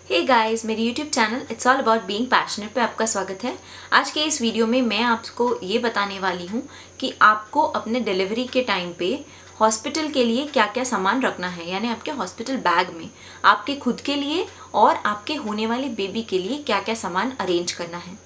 Hey guys, मेरे YouTube channel it's all about being passionate पे आपका स्वागत है। आज के इस वीडियो में मैं आपको ये बताने वाली हूँ कि आपको अपने डिलीवरी के टाइम पे हॉस्पिटल के लिए क्या क्या सामान रखना है, यानी आपके हॉस्पिटल बैग में आपके खुद के लिए और आपके होने वाले बेबी के लिए क्या क्या सामान अरेंज करना है।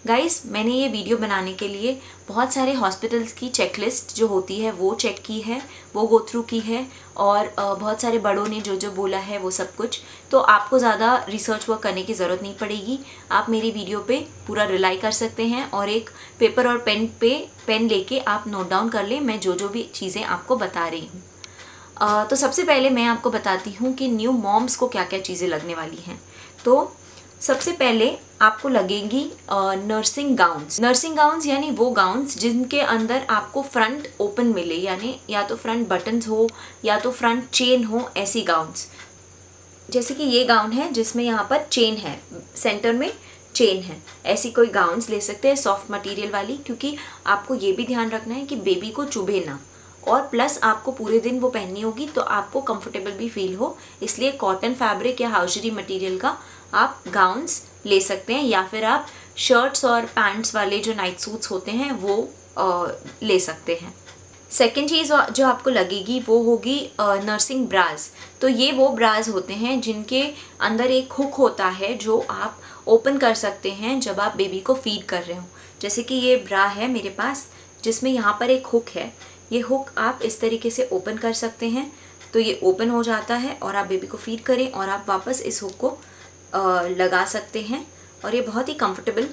गाइस, मैंने ये वीडियो बनाने के लिए बहुत सारे हॉस्पिटल्स की चेकलिस्ट जो होती है वो चेक की है, वो गो थ्रू की है, और बहुत सारे बड़ों ने जो जो बोला है वो सब कुछ। तो आपको ज़्यादा रिसर्च वर्क करने की ज़रूरत नहीं पड़ेगी। आप मेरी वीडियो पे पूरा रिलाई कर सकते हैं और एक पेपर और पेन लेके आप नोट डाउन कर लें मैं जो जो भी चीज़ें आपको बता रही हूँ। तो सबसे पहले मैं आपको बताती हूँ कि न्यू मॉम्स को क्या क्या चीज़ें लगने वाली हैं। तो सबसे पहले आपको लगेंगी नर्सिंग गाउन्स यानी वो गाउन्स जिनके अंदर आपको फ्रंट ओपन मिले, यानी या तो फ्रंट बटन्स हो या तो फ्रंट चेन हो, ऐसी गाउन्स। जैसे कि ये गाउन है जिसमें यहाँ पर चेन है, सेंटर में चेन है, ऐसी कोई गाउन्स ले सकते हैं सॉफ्ट मटेरियल वाली, क्योंकि आपको ये भी ध्यान रखना है कि बेबी को चुभे ना, और प्लस आपको पूरे दिन वो पहननी होगी तो आपको कंफर्टेबल भी फील हो, इसलिए कॉटन फैब्रिक या हाउजरी मटेरियल का आप गाउन्स ले सकते हैं, या फिर आप शर्ट्स और पैंट्स वाले जो नाइट सूट्स होते हैं वो ले सकते हैं। सेकेंड चीज़ जो आपको लगेगी वो होगी नर्सिंग ब्राज। तो ये वो ब्राज होते हैं जिनके अंदर एक हुक होता है जो आप ओपन कर सकते हैं जब आप बेबी को फीड कर रहे हो। जैसे कि ये ब्रा है मेरे पास जिसमें यहाँ पर एक हुक है, ये हुक आप इस तरीके से ओपन कर सकते हैं, तो ये ओपन हो जाता है और आप बेबी को फीड करें और आप वापस इस हुक को लगा सकते हैं, और ये बहुत ही कंफर्टेबल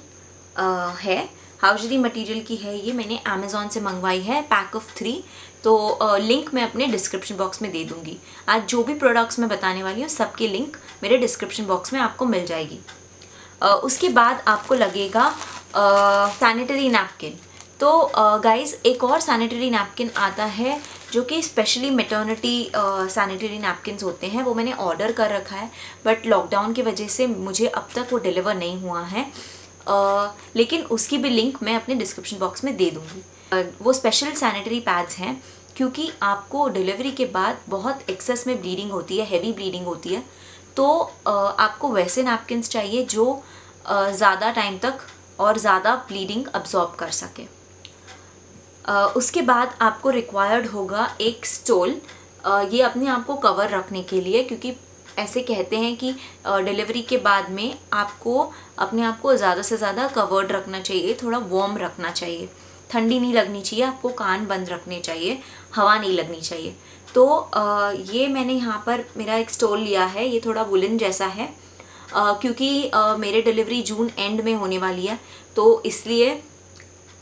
है। हाउजरी मटेरियल की है ये, मैंने अमेज़ॉन से मंगवाई है, पैक ऑफ 3। तो लिंक मैं अपने डिस्क्रिप्शन बॉक्स में दे दूँगी। आज जो भी प्रोडक्ट्स मैं बताने वाली हूँ सबकी लिंक मेरे डिस्क्रिप्शन बॉक्स में आपको मिल जाएगी। उसके बाद आपको लगेगा सैनिटरी नैपकिन। तो गाइस, एक और सैनिटरी नैपकिन आता है जो कि स्पेशली मैटर्निटी सैनिटरी नैपकिन्स होते हैं, वो मैंने ऑर्डर कर रखा है, बट लॉकडाउन की वजह से मुझे अब तक वो डिलीवर नहीं हुआ है। लेकिन उसकी भी लिंक मैं अपने डिस्क्रिप्शन बॉक्स में दे दूँगी। वो स्पेशल सैनिटरी पैड्स हैं क्योंकि आपको डिलीवरी के बाद बहुत एक्सेस में ब्लीडिंग होती है, हैवी ब्लीडिंग होती है, तो आपको वैसे नैपकिन्स चाहिए जो ज़्यादा टाइम तक और ज़्यादा ब्लीडिंग अब्जॉर्ब कर सके। उसके बाद आपको रिक्वायर्ड होगा एक स्टोल, ये अपने आप को कवर रखने के लिए, क्योंकि ऐसे कहते हैं कि डिलीवरी के बाद में आपको अपने आप को ज़्यादा से ज़्यादा कवर्ड रखना चाहिए, थोड़ा वार्म रखना चाहिए, ठंडी नहीं लगनी चाहिए, आपको कान बंद रखने चाहिए, हवा नहीं लगनी चाहिए। तो ये मैंने यहाँ पर मेरा एक स्टोल लिया है, ये थोड़ा वुलन जैसा है, क्योंकि मेरे डिलीवरी जून एंड में होने वाली है, तो इसलिए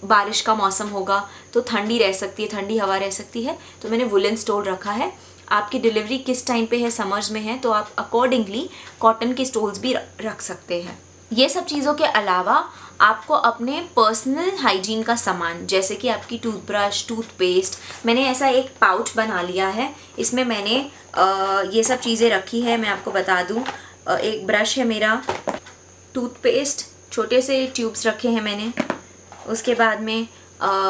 बारिश का मौसम होगा तो ठंडी रह सकती है, ठंडी हवा रह सकती है, तो मैंने वुलन स्टोल रखा है। आपकी डिलीवरी किस टाइम पे है, समर्स में है, तो आप अकॉर्डिंगली कॉटन के स्टोल्स भी रख सकते हैं। ये सब चीज़ों के अलावा आपको अपने पर्सनल हाइजीन का सामान, जैसे कि आपकी टूथब्रश, टूथपेस्ट, मैंने ऐसा एक पाउच बना लिया है, इसमें मैंने ये सब चीज़ें रखी है। मैं आपको बता दूँ, एक ब्रश है मेरा, टूथपेस्ट, छोटे से ट्यूब्स रखे हैं मैंने, उसके बाद में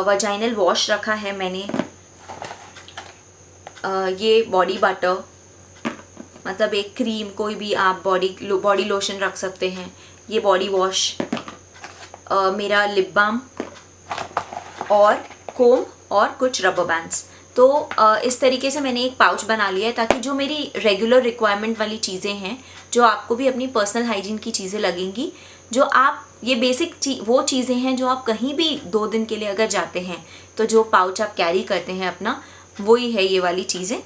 वजाइनल वॉश रखा है मैंने, ये बॉडी बटर, मतलब एक क्रीम, कोई भी आप बॉडी लोशन रख सकते हैं, ये बॉडी वॉश, मेरा लिप बाम और कोम और कुछ रबर बैंड्स। तो इस तरीके से मैंने एक पाउच बना लिया है ताकि जो मेरी रेगुलर रिक्वायरमेंट वाली चीज़ें हैं, जो आपको भी अपनी पर्सनल हाइजीन की चीज़ें लगेंगी, जो आप ये बेसिक वो चीज़ें हैं जो आप कहीं भी 2 दिन के लिए अगर जाते हैं तो जो पाउच आप कैरी करते हैं अपना, वही है ये वाली चीज़ें।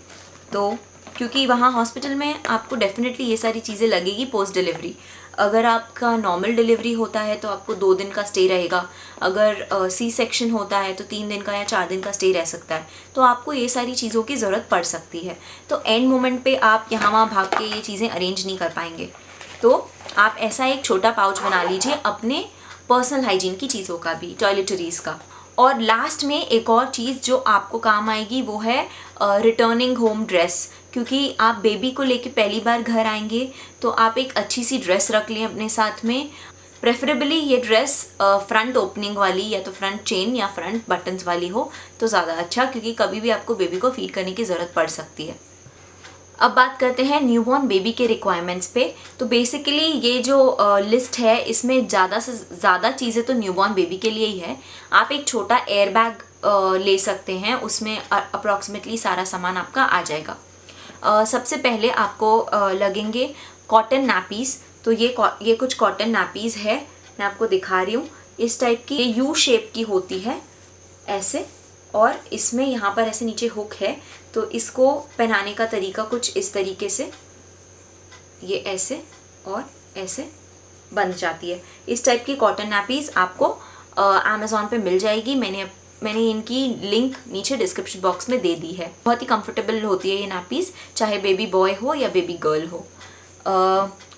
तो क्योंकि वहाँ हॉस्पिटल में आपको डेफिनेटली ये सारी चीज़ें लगेगी पोस्ट डिलीवरी। अगर आपका नॉर्मल डिलीवरी होता है तो आपको 2 दिन का स्टे रहेगा, अगर सी सेक्शन होता है तो 3 दिन का या 4 दिन का स्टे रह सकता है, तो आपको ये सारी चीज़ों की ज़रूरत पड़ सकती है। तो एंड मोमेंट पे आप यहाँ वहाँ भाग के ये चीज़ें अरेंज नहीं कर पाएंगे, तो आप ऐसा एक छोटा पाउच बना लीजिए अपने पर्सनल हाइजीन की चीज़ों का भी, टॉयलेटरीज़ का। और लास्ट में एक और चीज़ जो आपको काम आएगी वो है रिटर्निंग होम ड्रेस, क्योंकि आप बेबी को लेके पहली बार घर आएंगे तो आप एक अच्छी सी ड्रेस रख लें अपने साथ में। प्रेफरेबली ये ड्रेस फ्रंट ओपनिंग वाली या तो फ्रंट चेन या फ्रंट बटन्स वाली हो तो ज़्यादा अच्छा, क्योंकि कभी भी आपको बेबी को फीड करने की ज़रूरत पड़ सकती है। अब बात करते हैं न्यूबॉर्न बेबी के रिक्वायरमेंट्स पे। तो बेसिकली ये जो लिस्ट है इसमें ज़्यादा से ज़्यादा चीज़ें तो न्यूबॉर्न बेबी के लिए ही है। आप एक छोटा एयर बैग ले सकते हैं, उसमें अप्रॉक्सीमेटली सारा सामान आपका आ जाएगा। सबसे पहले आपको लगेंगे कॉटन नैपीज़। तो ये कुछ कॉटन नैपीज़ है, मैं आपको दिखा रही हूँ। इस टाइप की ये यू शेप की होती है ऐसे, और इसमें यहाँ पर ऐसे नीचे हुक है। तो इसको पहनाने का तरीका कुछ इस तरीके से, ये ऐसे और ऐसे बन जाती है। इस टाइप की कॉटन नैपीज़ आपको अमेज़ॉन पे मिल जाएगी। मैंने इनकी लिंक नीचे डिस्क्रिप्शन बॉक्स में दे दी है। बहुत ही कंफर्टेबल होती है ये नैपीज़, चाहे बेबी बॉय हो या बेबी गर्ल हो।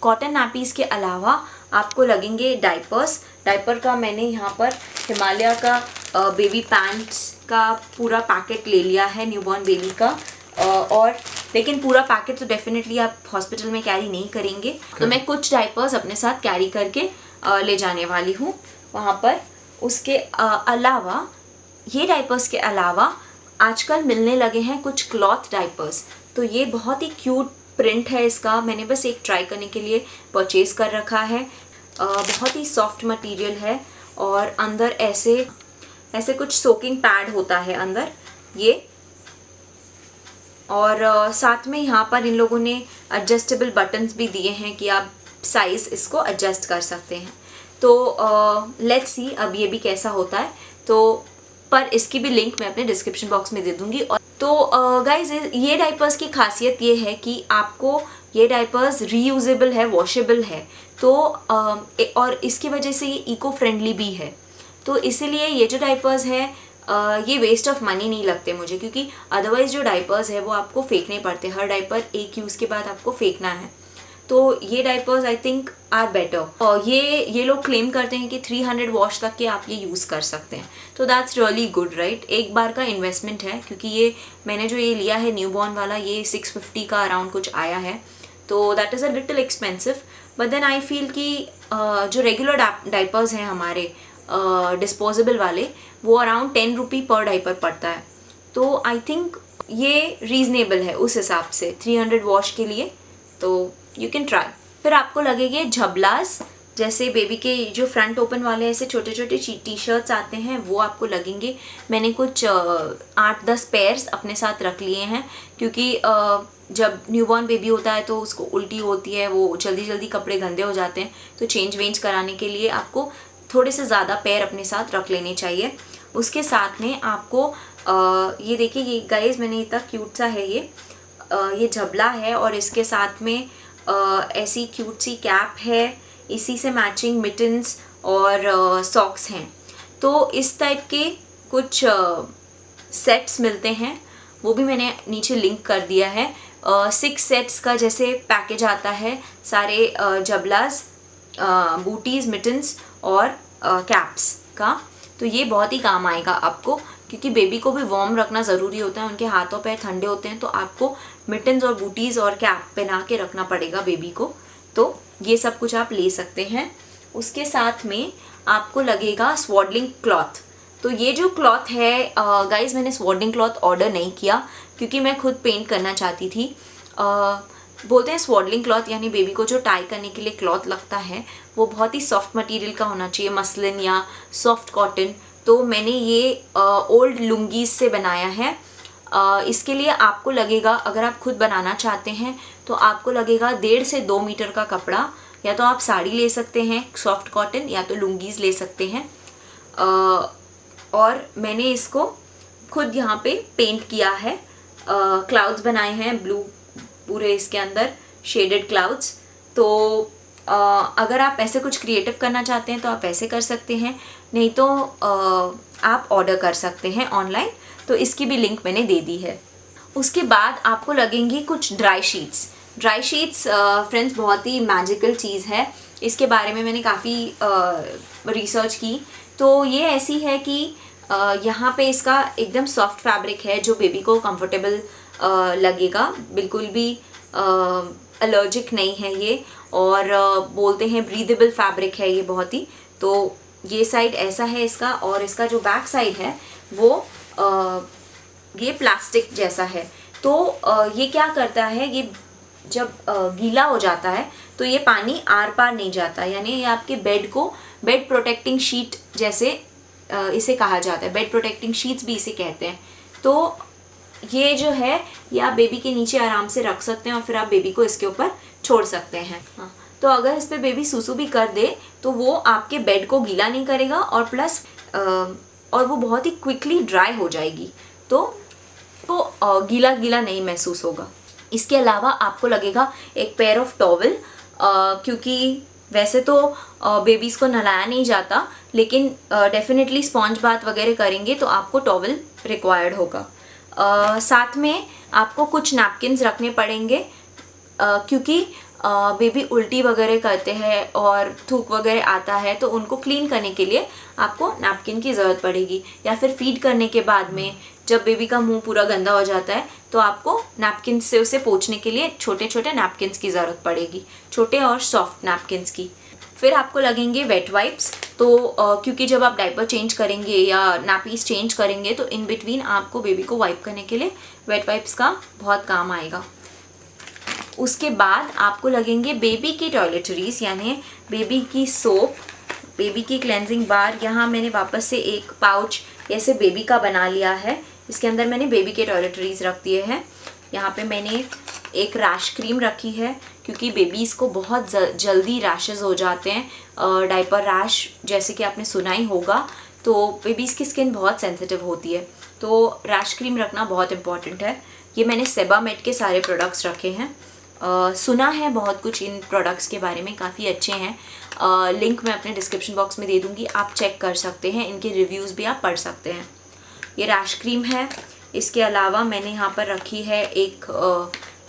कॉटन नैपीज़ के अलावा आपको लगेंगे डाइपर्स। डाइपर का मैंने यहाँ पर हिमालय का बेबी पैंट्स का पूरा पैकेट ले लिया है न्यूबॉर्न बेबी का। और लेकिन पूरा पैकेट तो डेफिनेटली आप हॉस्पिटल में कैरी नहीं करेंगे, तो मैं कुछ डाइपर्स अपने साथ कैरी करके ले जाने वाली हूँ वहाँ पर। उसके अलावा ये डाइपर्स के अलावा आजकल मिलने लगे हैं कुछ क्लॉथ डाइपर्स। तो ये बहुत ही क्यूट प्रिंट है इसका, मैंने बस एक ट्राई करने के लिए परचेज़ कर रखा है। बहुत ही सॉफ्ट मटेरियल है और अंदर ऐसे कुछ सोकिंग पैड होता है अंदर ये। और साथ में यहाँ पर इन लोगों ने एडजस्टेबल बटन्स भी दिए हैं कि आप साइज़ इसको एडजस्ट कर सकते हैं। तो लेट्स सी अब ये भी कैसा होता है। तो पर इसकी भी लिंक मैं अपने डिस्क्रिप्शन बॉक्स में दे दूँगी। और तो गाइज ये डाइपर्स की खासियत ये है कि आपको ये डाइपर्स रीयूजेबल है, वॉशेबल है। तो और इसकी वजह से ये इको फ्रेंडली भी है। तो इसीलिए ये जो डाइपर्स है ये वेस्ट ऑफ मनी नहीं लगते मुझे, क्योंकि अदरवाइज़ जो डाइपर्स है वो आपको फेंकने पड़ते हैं। हर डाइपर एक यूज़ के बाद आपको फेंकना है। तो ये diapers I think are better. और ये लोग क्लेम करते हैं कि 300 वॉश तक के आप ये यूज़ कर सकते हैं। तो दैट्स रियली गुड राइट। एक बार का इन्वेस्टमेंट है, क्योंकि ये मैंने जो ये लिया है न्यूबॉर्न वाला, ये 650 का अराउंड कुछ आया है। तो that is a little expensive, but then I feel कि जो रेगुलर डाइपर्स हैं हमारे डिस्पोजेबल वाले, वो अराउंड 10 रुपी पर डाइपर पड़ता है। तो आई थिंक ये रीज़नेबल है उस हिसाब से 300 वॉश के लिए। तो यू कैन ट्राई। फिर आपको लगेंगे झबलास, जैसे बेबी के जो फ्रंट ओपन वाले ऐसे छोटे छोटे टी शर्ट्स आते हैं, वो आपको लगेंगे। मैंने कुछ 8-10 पेयर्स अपने साथ रख लिए हैं, क्योंकि जब न्यूबॉर्न बेबी होता है तो उसको उल्टी होती है, वो जल्दी जल्दी कपड़े गंदे हो जाते हैं। तो चेंज वेंज कराने के लिए आपको थोड़े से ज़्यादा पेयर अपने साथ रख लेने चाहिए। उसके साथ में आपको ये देखिए, ये गाइस मैंने इतना क्यूट सा है ये झबला है, और इसके साथ में ऐसी क्यूट सी कैप है, इसी से मैचिंग मिटन्स और सॉक्स हैं। तो इस टाइप के कुछ सेट्स मिलते हैं, वो भी मैंने नीचे लिंक कर दिया है। 6 सेट्स का जैसे पैकेज आता है, सारे जबलास, बूटीज़, मिटन्स और कैप्स का। तो ये बहुत ही काम आएगा आपको, क्योंकि बेबी को भी वार्म रखना ज़रूरी होता है, उनके हाथों पैर ठंडे होते हैं। तो आपको मिटन्स और बूटीज़ और कैप पहना के रखना पड़ेगा बेबी को। तो ये सब कुछ आप ले सकते हैं। उसके साथ में आपको लगेगा स्वॉडलिंग क्लॉथ। तो ये जो क्लॉथ है गाइज़, मैंने स्वॉडलिंग क्लॉथ ऑर्डर नहीं किया, क्योंकि मैं खुद पेंट करना चाहती थी। बोलते हैं स्वॉडलिंग क्लॉथ यानी बेबी को जो टाई करने के लिए क्लॉथ लगता है वो बहुत ही सॉफ्ट मटेरियल का होना चाहिए, मसलिन या सॉफ्ट कॉटन। तो मैंने ये ओल्ड लुंगीज से बनाया है। इसके लिए आपको लगेगा, अगर आप खुद बनाना चाहते हैं तो आपको लगेगा 1.5 से 2 मीटर का कपड़ा। या तो आप साड़ी ले सकते हैं सॉफ्ट कॉटन, या तो लुंगीज ले सकते हैं। और मैंने इसको खुद यहाँ पे पेंट किया है, क्लाउड्स बनाए हैं ब्लू पूरे इसके अंदर, शेडेड क्लाउड्स। तो अगर आप ऐसे कुछ क्रिएटिव करना चाहते हैं तो आप ऐसे कर सकते हैं, नहीं तो आप ऑर्डर कर सकते हैं ऑनलाइन। तो इसकी भी लिंक मैंने दे दी है। उसके बाद आपको लगेंगी कुछ dry sheets. Dry sheets friends बहुत ही मैजिकल चीज़ है, इसके बारे में मैंने काफ़ी रिसर्च की। तो ये ऐसी है कि यहाँ पे इसका एकदम सॉफ्ट फैब्रिक है जो बेबी को कंफर्टेबल लगेगा, बिल्कुल भी एलर्जिक नहीं है ये, और बोलते हैं ब्रीदेबल फैब्रिक है ये बहुत ही। तो ये साइड ऐसा है इसका, और इसका जो बैक साइड है वो ये प्लास्टिक जैसा है। तो ये क्या करता है, ये जब गीला हो जाता है तो ये पानी आर पार नहीं जाता, यानी ये आपके बेड को बेड प्रोटेक्टिंग शीट जैसे इसे कहा जाता है, बेड प्रोटेक्टिंग शीट्स भी इसे कहते हैं। तो ये जो है ये आप बेबी के नीचे आराम से रख सकते हैं और फिर आप बेबी को इसके ऊपर छोड़ सकते हैं। हाँ, तो अगर इस पर बेबी सुसु भी कर दे तो वो आपके बेड को गीला नहीं करेगा और प्लस और वो बहुत ही क्विकली ड्राई हो जाएगी, तो गीला गीला नहीं महसूस होगा। इसके अलावा आपको लगेगा एक पेयर ऑफ टॉवल, क्योंकि वैसे तो बेबीज़ को नहलाया नहीं जाता, लेकिन डेफिनेटली स्पॉन्ज बाथ वगैरह करेंगे तो आपको टॉवल रिक्वायर्ड होगा। साथ में आपको कुछ नैपकिन्स रखने पड़ेंगे, क्योंकि बेबी उल्टी वगैरह करते हैं और थूक वगैरह आता है तो उनको क्लीन करने के लिए आपको नैपकिन की ज़रूरत पड़ेगी, या फिर फीड करने के बाद में जब बेबी का मुंह पूरा गंदा हो जाता है तो आपको नैपकिन से उसे पोंछने के लिए छोटे छोटे नैपकिन्स की ज़रूरत पड़ेगी, छोटे और सॉफ्ट नैपकिन्स की। फिर आपको लगेंगे वेट वाइप्स, तो क्योंकि जब आप डायपर चेंज करेंगे या नैपीज चेंज करेंगे तो इन बिटवीन आपको बेबी को वाइप करने के लिए वेट वाइप्स का बहुत काम आएगा। उसके बाद आपको लगेंगे बेबी की टॉयलेटरीज, यानी बेबी की सोप, बेबी की क्लेंजिंग बार। यहाँ मैंने वापस से एक पाउच ऐसे बेबी का बना लिया है, इसके अंदर मैंने बेबी के टॉयलेटरीज रख दिए हैं। यहाँ पे मैंने एक रैश क्रीम रखी है, क्योंकि बेबीज़ को बहुत जल्दी रैशेज़ हो जाते हैं, डायपर रैश जैसे कि आपने सुना ही होगा, तो बेबीज़ की स्किन बहुत सेंसिटिव होती है, तो रैश क्रीम रखना बहुत इम्पॉर्टेंट है। ये मैंने सेबामेड के सारे प्रोडक्ट्स रखे हैं। सुना है बहुत कुछ इन प्रोडक्ट्स के बारे में, काफ़ी अच्छे हैं। लिंक मैं अपने डिस्क्रिप्शन बॉक्स में दे दूँगी, आप चेक कर सकते हैं, इनके रिव्यूज़ भी आप पढ़ सकते हैं। ये रैश क्रीम है। इसके अलावा मैंने यहाँ पर रखी है एक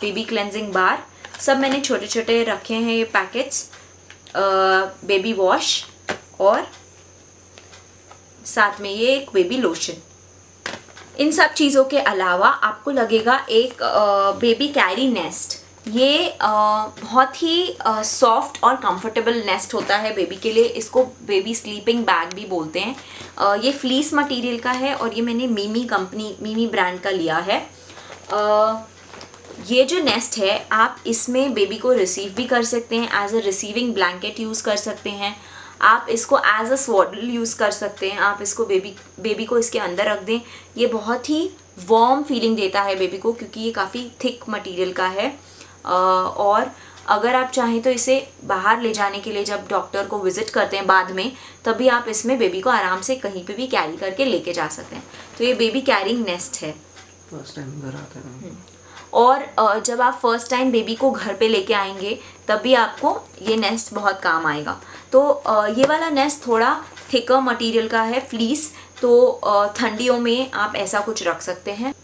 बेबी क्लेंजिंग बार। सब मैंने छोटे छोटे रखे हैं ये पैकेट्स। बेबी वॉश और साथ में ये एक बेबी लोशन। इन सब चीज़ों के अलावा आपको लगेगा एक बेबी कैरी नेस्ट। ये बहुत ही सॉफ्ट और कंफर्टेबल नेस्ट होता है बेबी के लिए, इसको बेबी स्लीपिंग बैग भी बोलते हैं। ये फ्लीस मटेरियल का है और ये मैंने मीमी ब्रांड का लिया है। ये जो नेस्ट है आप इसमें बेबी को रिसीव भी कर सकते हैं, as a receiving blanket use कर सकते हैं, आप इसको एज अ स्वॉडल यूज़ कर सकते हैं, आप इसको बेबी को इसके अंदर रख दें। ये बहुत ही वार्म फीलिंग देता है बेबी को, क्योंकि ये काफ़ी थिक मटेरियल का है। और अगर आप चाहें तो इसे बाहर ले जाने के लिए जब डॉक्टर को विज़िट करते हैं बाद में, तभी आप इसमें बेबी को आराम से कहीं पे भी कैरी करके लेके जा सकते हैं। तो ये बेबी कैरिंग नेस्ट है। फर्स्ट टाइम घर आते हैं और जब आप फर्स्ट टाइम बेबी को घर पे लेके आएंगे तब भी आपको ये नेस्ट बहुत काम आएगा। तो ये वाला नेस्ट थोड़ा थिकर मटेरियल का है, फ्लीस, तो ठंडियों में आप ऐसा कुछ रख सकते हैं।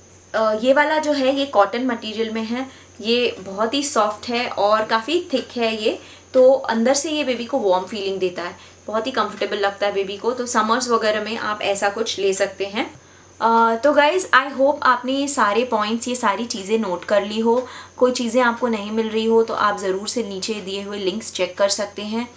ये वाला जो है ये कॉटन मटेरियल में है, ये बहुत ही सॉफ्ट है और काफ़ी थिक है ये, तो अंदर से ये बेबी को वार्म फीलिंग देता है, बहुत ही कंफर्टेबल लगता है बेबी को। तो समर्स वगैरह में आप ऐसा कुछ ले सकते हैं। तो गाइज़ आई होप आपने ये सारे पॉइंट्स, ये सारी चीज़ें नोट कर ली हो। कोई चीज़ें आपको नहीं मिल रही हो तो आप ज़रूर से नीचे दिए हुए लिंक्स चेक कर सकते हैं।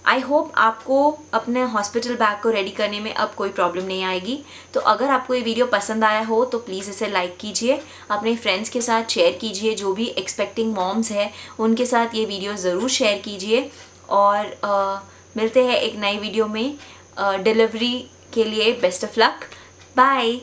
आई होप आपको अपने हॉस्पिटल बैग को रेडी करने में अब कोई प्रॉब्लम नहीं आएगी। तो अगर आपको ये वीडियो पसंद आया हो तो प्लीज़ इसे लाइक कीजिए, अपने फ्रेंड्स के साथ शेयर कीजिए, जो भी एक्सपेक्टिंग मॉम्स है उनके साथ ये वीडियो ज़रूर शेयर कीजिए। और मिलते हैं एक नई वीडियो में। डिलीवरी के लिए बेस्ट ऑफ लक, बाय।